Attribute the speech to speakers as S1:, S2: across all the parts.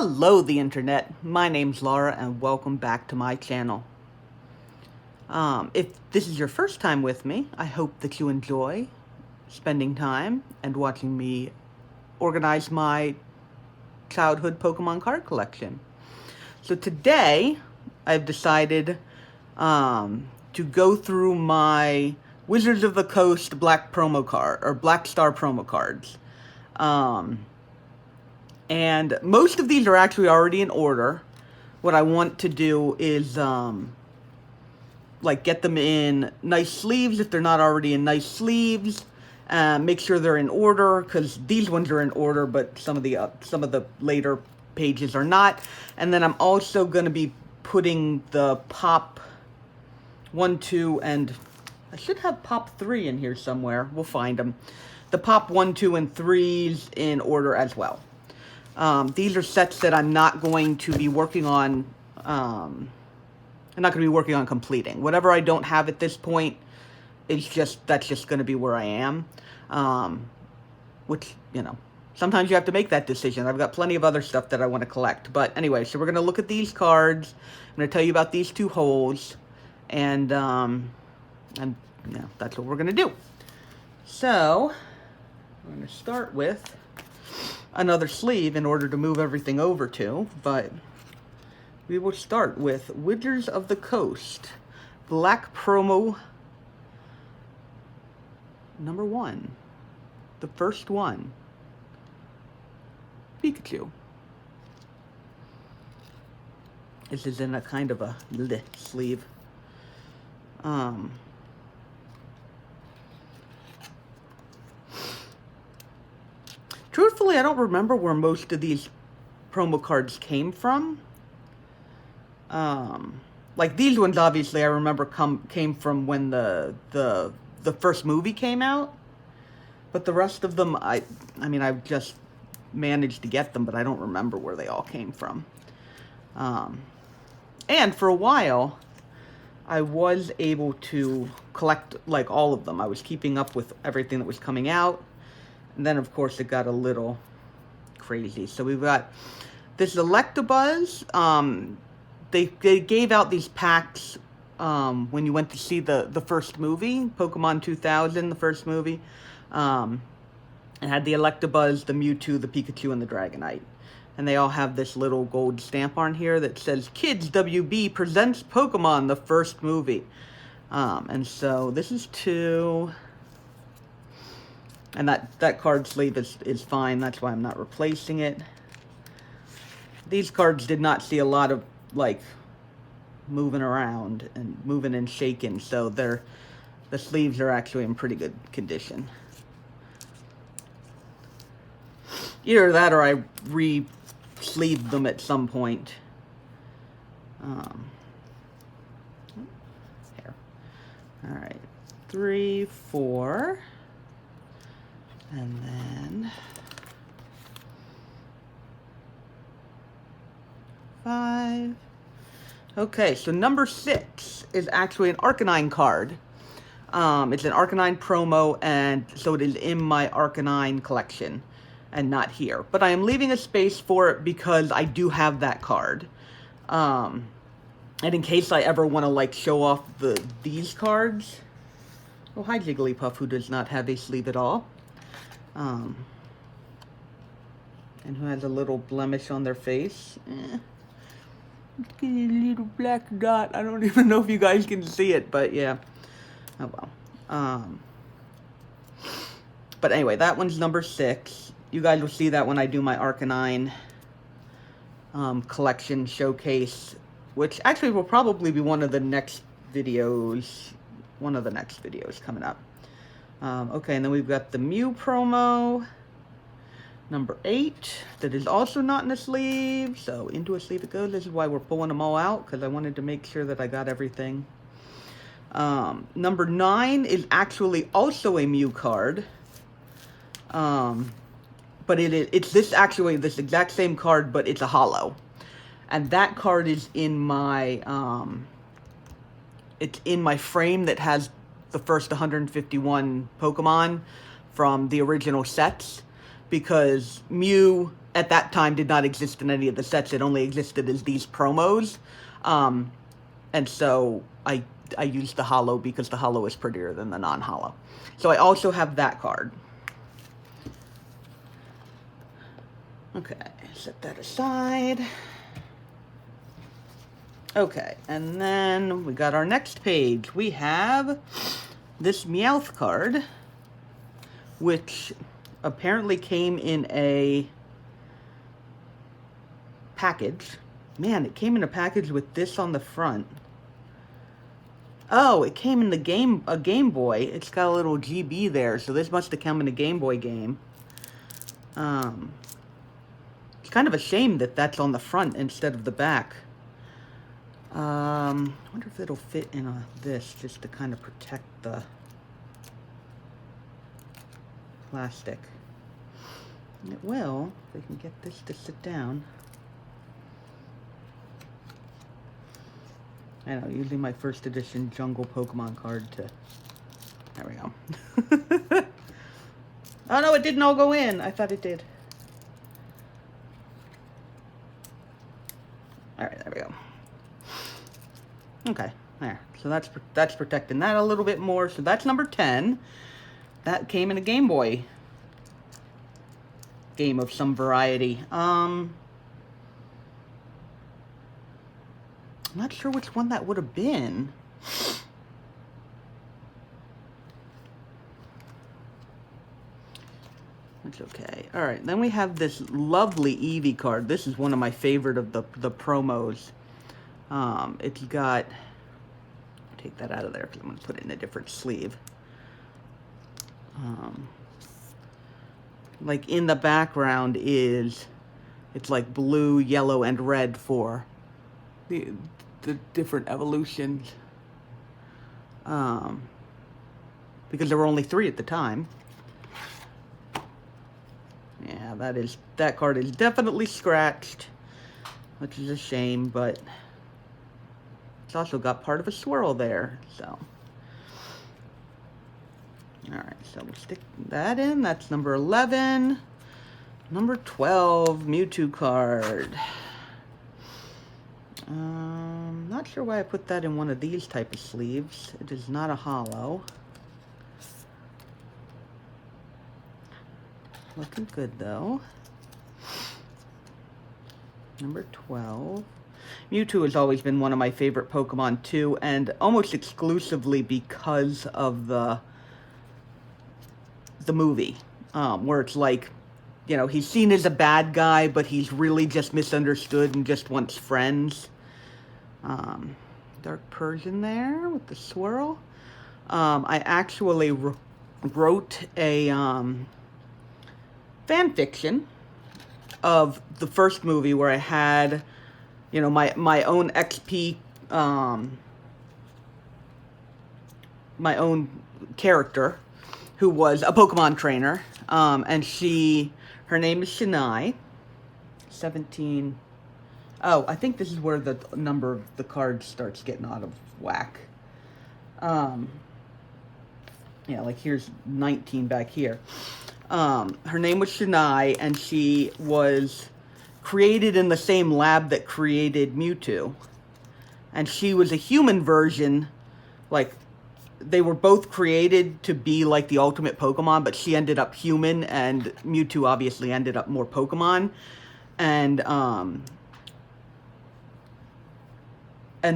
S1: Hello, the internet. My name's Laura, and welcome back to my channel. If this is your first time with me, I hope that you enjoy spending time and watching me organize my childhood Pokemon card collection. So today, I've decided to go through my Wizards of the Coast Black promo card, or Black Star promo cards. And most of these are actually already in order. What I want to do is, get them in nice sleeves if they're not already in nice sleeves. Make sure they're in order, because these ones are in order, but some of the later pages are not. And then I'm also going to be putting the PoP 1, 2, and I should have PoP 3 in here somewhere. We'll find them. The PoP 1, 2, and 3s in order as well. These are sets that I'm not going to be working on, I'm not going to be working on completing. Whatever I don't have at this point, that's just going to be where I am. Which, sometimes you have to make that decision. I've got plenty of other stuff that I want to collect. But anyway, so we're going to look at these cards. I'm going to tell you about these two holes. And that's what we're going to do. So, we're going to start with another sleeve in order to move everything over to, but we will start with Wizards of the Coast Black Promo number 1. The first one. Pikachu. This is in a kind of a sleeve. Truthfully, I don't remember where most of these promo cards came from. Like these ones, obviously, I remember came from when the first movie came out. But the rest of them, I mean, I've just managed to get them, but I don't remember where they all came from. And for a while, I was able to collect, like, all of them. I was keeping up with everything that was coming out. And then, of course, it got a little crazy. So we've got this Electabuzz. They gave out these packs when you went to see the first movie, Pokemon 2000, the first movie. It had the Electabuzz, the Mewtwo, the Pikachu, and the Dragonite. And they all have this little gold stamp on here that says, Kids WB presents Pokemon, the first movie. And so this is 2... And that card sleeve is fine. That's why I'm not replacing it. These cards did not see a lot of, moving around and moving and shaking. So the sleeves are actually in pretty good condition. Either that or I re-sleeved them at some point. Here. All right. 3, 4... And then 5. Okay, so number 6 is actually an Arcanine card. It's an Arcanine promo, and so it is in my Arcanine collection and not here. But I am leaving a space for it because I do have that card. And in case I ever want to, show off these cards. Oh, hi, Jigglypuff, who does not have a sleeve at all. And who has a little blemish on their face. It's got a little black dot. I don't even know if you guys can see it, but yeah. Oh well. But anyway, that one's number 6. You guys will see that when I do my Arcanine collection showcase, which actually will probably be one of the next videos. One of the next videos coming up. Okay, and then we've got the Mew promo, number 8, that is also not in a sleeve, so into a sleeve it goes. This is why we're pulling them all out, because I wanted to make sure that I got everything. Number 9 is actually also a Mew card, but it's this exact same card, but it's a holo. And that card is in my, it's in my frame that has the first 151 Pokemon from the original sets, because Mew at that time did not exist in any of the sets. It only existed as these promos. And so I used the holo because the holo is prettier than the non-holo. So I also have that card. Okay, set that aside. Okay, and then we got our next page. We have this Meowth card, which apparently came in a package. Man, it came in a package with this on the front. Oh, it came in the Game Boy. It's got a little GB there, so this must have come in a Game Boy game. It's kind of a shame that that's on the front instead of the back. I wonder if it'll fit in this just to kind of protect the plastic. And it will, if I can get this to sit down. I know, using my first edition Jungle Pokemon card to... There we go. Oh no, it didn't all go in. I thought it did. Alright, there we go. Okay, there. So that's protecting that a little bit more. So that's number 10. That came in a Game Boy game of some variety. I'm not sure which one that would have been. That's okay. All right, then we have this lovely Eevee card. This is one of my favorite of the promos. It's got... Take that out of there because I'm going to put it in a different sleeve. Like in the background is... It's like blue, yellow, and red for the different evolutions. Because there were only 3 at the time. Yeah, that card is definitely scratched, which is a shame, but it's also got part of a swirl there, so. Alright, so we'll stick that in. That's number 11. Number 12, Mewtwo card. Not sure why I put that in one of these type of sleeves. It is not a holo. Looking good though. Number 12. Mewtwo has always been one of my favorite Pokemon too, and almost exclusively because of the movie, where it's like, you know, he's seen as a bad guy, but he's really just misunderstood and just wants friends. Dark Persian there with the swirl. I actually wrote a fan fiction of the first movie where I had, you know, my own XP, my own character who was a Pokemon trainer, and her name is Shania. 17. Oh, I think this is where the number of the card starts getting out of whack. Yeah, like here's 19 back here. Her name was Shania, and she was created in the same lab that created Mewtwo. And she was a human version, like, they were both created to be like the ultimate Pokemon, but she ended up human, and Mewtwo obviously ended up more Pokemon. And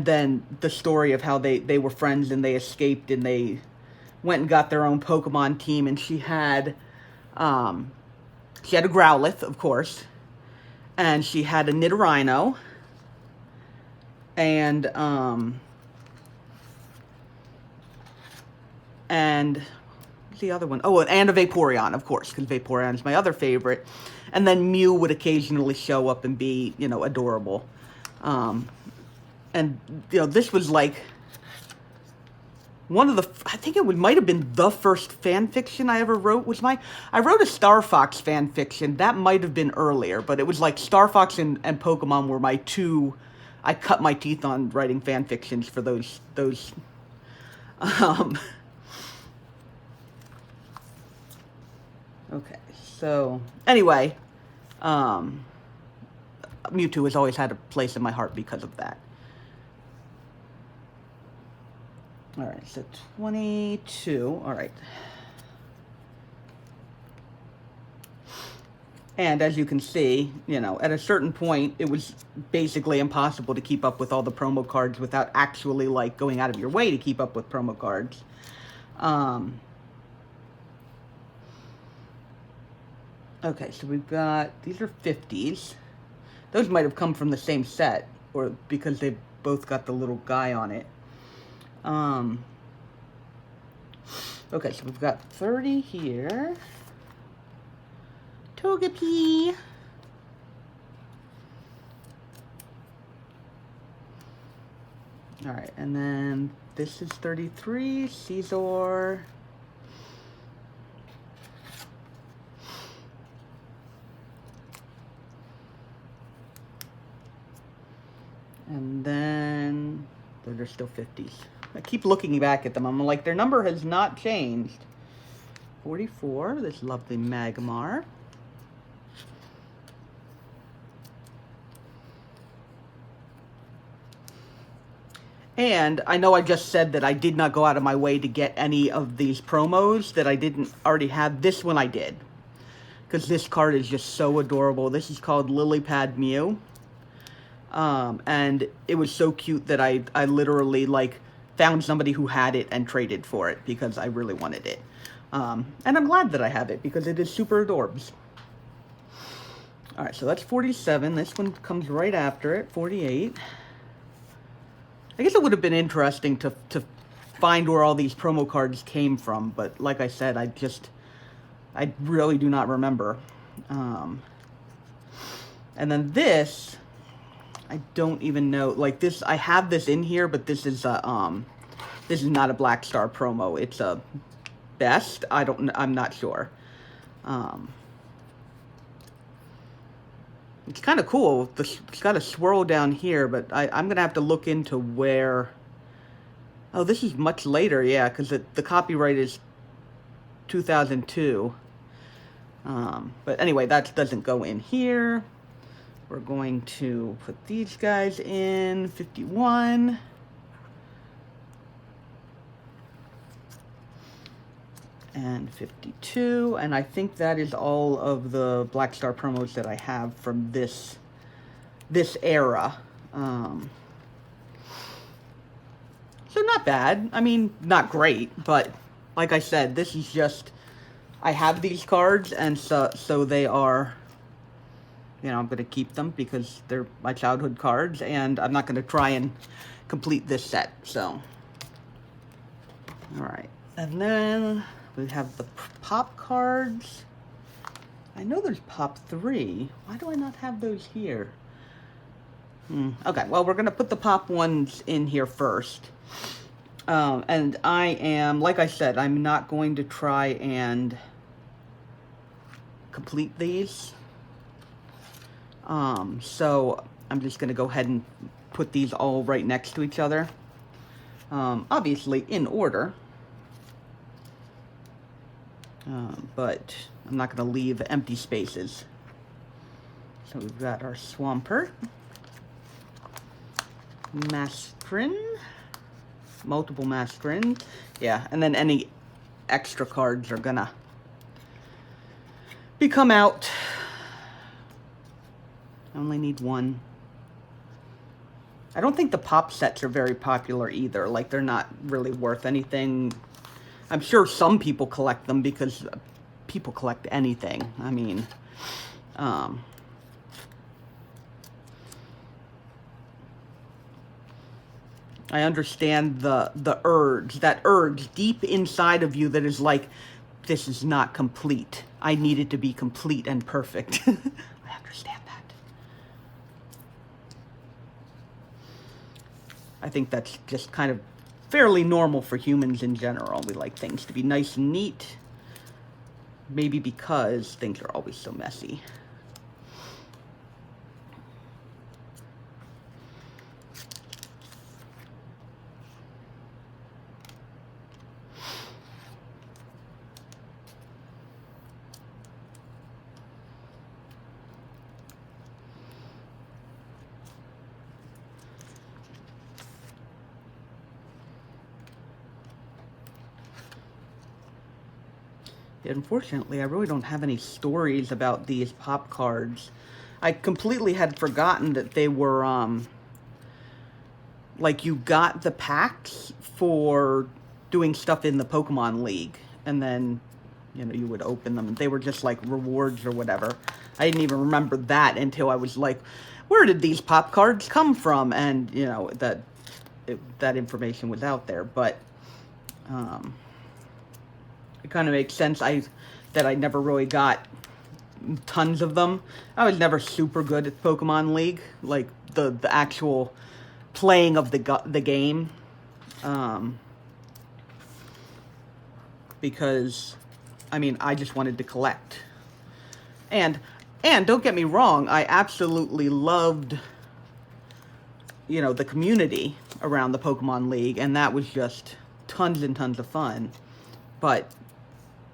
S1: then the story of how they were friends and they escaped and they went and got their own Pokemon team, and she had a Growlithe, of course, and she had a Nidorino, and what's the other one? Oh, and a Vaporeon, of course, because Vaporeon is my other favorite. And then Mew would occasionally show up and be, you know, adorable. And, you know, this was like one of the, I think it might have been the first fan fiction I ever wrote. I wrote a Star Fox fan fiction. That might have been earlier, but it was like Star Fox and Pokemon were my two, I cut my teeth on writing fan fictions for those. Okay, so, anyway, Mewtwo has always had a place in my heart because of that. Alright, so 22. Alright. And as you can see, you know, at a certain point, it was basically impossible to keep up with all the promo cards without actually, like, going out of your way to keep up with promo cards. Okay, so we've got, these are 50s. Those might have come from the same set, or because they've both got the little guy on it. Okay, so we've got 30 here. Togepi. Alright, and then this is 33, Caesar. And then those are still 50s. I keep looking back at them. I'm like, their number has not changed. 44, this lovely Magmar. And I know I just said that I did not go out of my way to get any of these promos that I didn't already have. This one I did. Because this card is just so adorable. This is called Lilypad Mew. And it was so cute that I literally, like, found somebody who had it and traded for it because I really wanted it. And I'm glad that I have it because it is super adorbs. Alright, so that's 47. This one comes right after it, 48. I guess it would have been interesting to find where all these promo cards came from, but like I said, I really do not remember. And then this, I don't even know, like this, I have this in here, but this is not a Black Star promo. It's a best. I'm not sure. It's kind of cool. It's got a swirl down here, but I'm going to have to look into where... Oh, this is much later, yeah, because the copyright is 2002. But anyway, that doesn't go in here. We're going to put these guys in, 51. And 52, and I think that is all of the Black Star promos that I have from this era. So not bad. I mean, not great, but like I said, this is just, I have these cards, and so they are, you know, I'm going to keep them because they're my childhood cards, and I'm not going to try and complete this set, so. Alright, and then we have the PoP cards. I know there's PoP 3. Why do I not have those here? Okay, well, we're going to put the PoP ones in here first. And I am, like I said, I'm not going to try and complete these. So I'm just going to go ahead and put these all right next to each other. Obviously in order. But I'm not going to leave empty spaces. So we've got our Swampert, Maskrin, multiple Maskrin, yeah, and then any extra cards are gonna come out. I only need one. I don't think the PoP sets are very popular either. Like, they're not really worth anything. I'm sure some people collect them because people collect anything. I mean, I understand the urge, that urge deep inside of you that is like, this is not complete. I need it to be complete and perfect. I understand that. I think that's just kind of fairly normal for humans in general. We like things to be nice and neat. Maybe because things are always so messy. Unfortunately, I really don't have any stories about these pop cards. I completely had forgotten that they were, like, you got the packs for doing stuff in the Pokemon League, and then, you know, you would open them. They were just, like, rewards or whatever. I didn't even remember that until I was like, where did these pop cards come from? And, you know, that information was out there, but, it kind of makes sense that I never really got tons of them. I was never super good at Pokemon League, like the actual playing of the game, because, I mean, I just wanted to collect. And don't get me wrong, I absolutely loved, you know, the community around the Pokemon League, and that was just tons and tons of fun. But,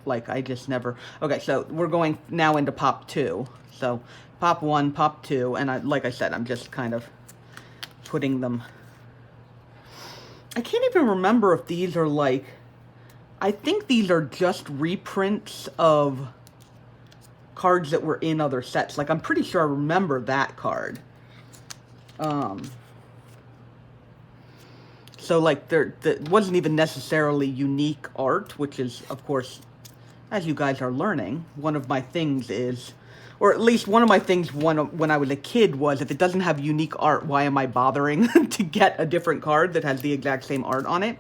S1: like, I just never... Okay, so we're going now into Pop 2. So, Pop 1, Pop 2, and like I said, I'm just kind of putting them... I can't even remember if these are, like... I think these are just reprints of cards that were in other sets. Like, I'm pretty sure I remember that card. So, like, there wasn't even necessarily unique art, which is, of course, as you guys are learning, one of my things is, or at least one of my things when I was a kid was, if it doesn't have unique art, why am I bothering to get a different card that has the exact same art on it?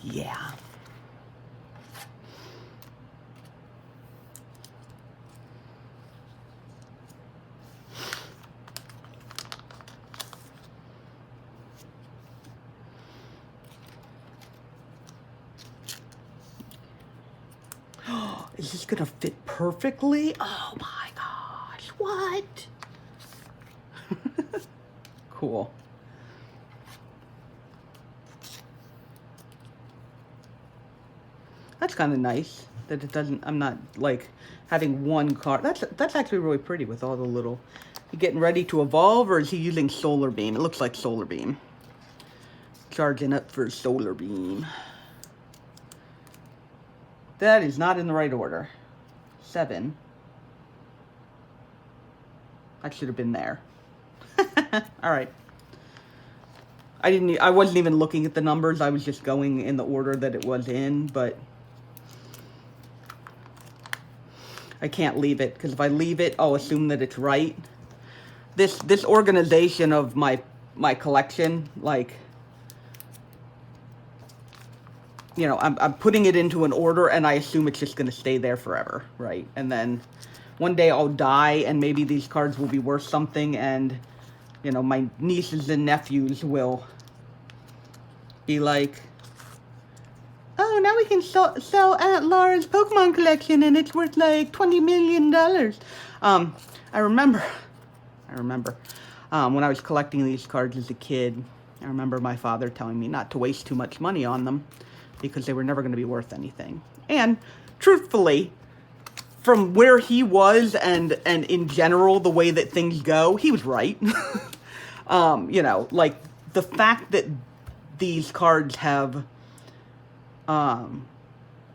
S1: Yeah. Is this gonna fit perfectly? Oh my gosh, what? Cool. That's kind of nice that it doesn't, I'm not like having one card. That's actually really pretty with all the little, you getting ready to evolve, or is he using Solar Beam? It looks like Solar Beam. Charging up for Solar Beam. That is not in the right order. 7. That should have been there. All right. I wasn't even looking at the numbers. I was just going in the order that it was in, but I can't leave it, because if I leave it, I'll assume that it's right. This organization of my collection, like, you know, I'm putting it into an order, and I assume it's just going to stay there forever, right? And then one day I'll die, and maybe these cards will be worth something, and, you know, my nieces and nephews will be like, oh, now we can sell Aunt Laura's Pokemon collection, and it's worth like $20 million. I remember when I was collecting these cards as a kid, I remember my father telling me not to waste too much money on them, because they were never going to be worth anything. And truthfully, from where he was and in general, the way that things go, he was right. You know, like, the fact that these cards have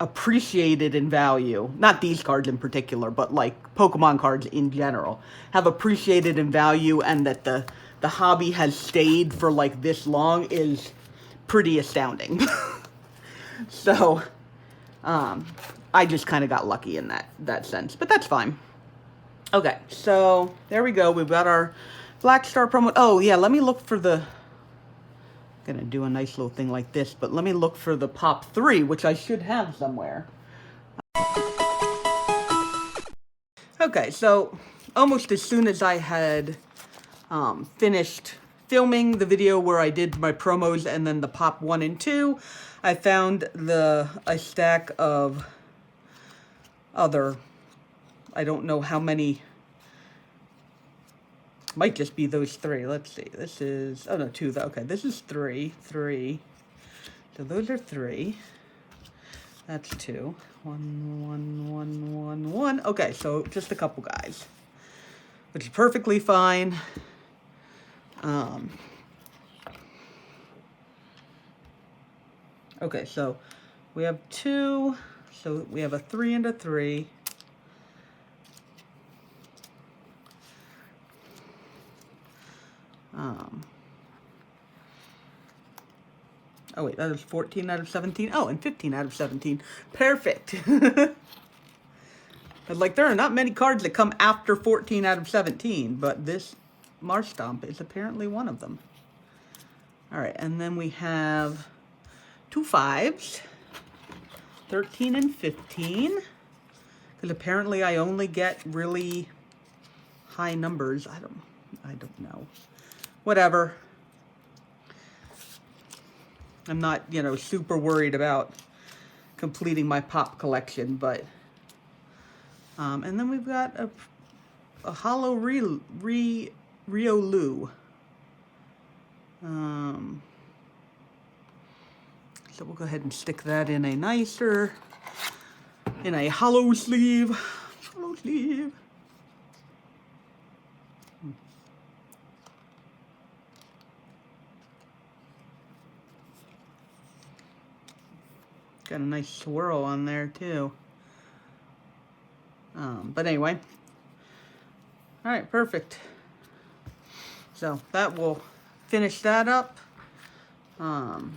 S1: appreciated in value, not these cards in particular, but like Pokemon cards in general, have appreciated in value, and that the hobby has stayed for like this long is pretty astounding. So, I just kind of got lucky in that sense, but that's fine. Okay, so there we go. We've got our Black Star promo. Oh yeah, let me look for the, gonna do a nice little thing like this, but let me look for the Pop 3, which I should have somewhere. Okay, so almost as soon as I had finished filming the video where I did my promos and then the Pop 1 and 2, I found a stack of other, I don't know how many, might just be those 3. Let's see, this is, oh no, 2, okay, this is 3, so those are 3, that's 2, 1, 1, 1, 1, 1, okay, so just a couple guys, which is perfectly fine. Okay, so We have 2, so we have a 3 and a 3. Oh wait, that is 14 out of 17. Oh, and 15 out of 17. Perfect. Like, there are not many cards that come after 14 out of 17, but this Marshtomp is apparently one of them. All right, and then we have 2 5s, 13 and 15, because apparently I only get really high numbers. I don't know. Whatever. I'm not, you know, super worried about completing my PoP collection, but and then we've got a hollow Riolu. So we'll go ahead and stick that in a hollow sleeve. Hollow sleeve. Got a nice swirl on there too. But anyway, all right, perfect. So that will finish that up. So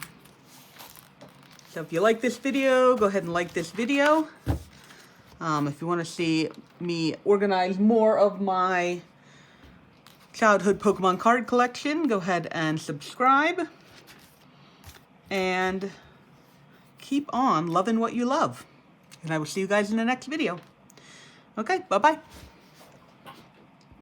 S1: if you like this video, go ahead and like this video. If you want to see me organize more of my childhood Pokemon card collection, go ahead and subscribe. And keep on loving what you love. And I will see you guys in the next video. Okay, bye-bye.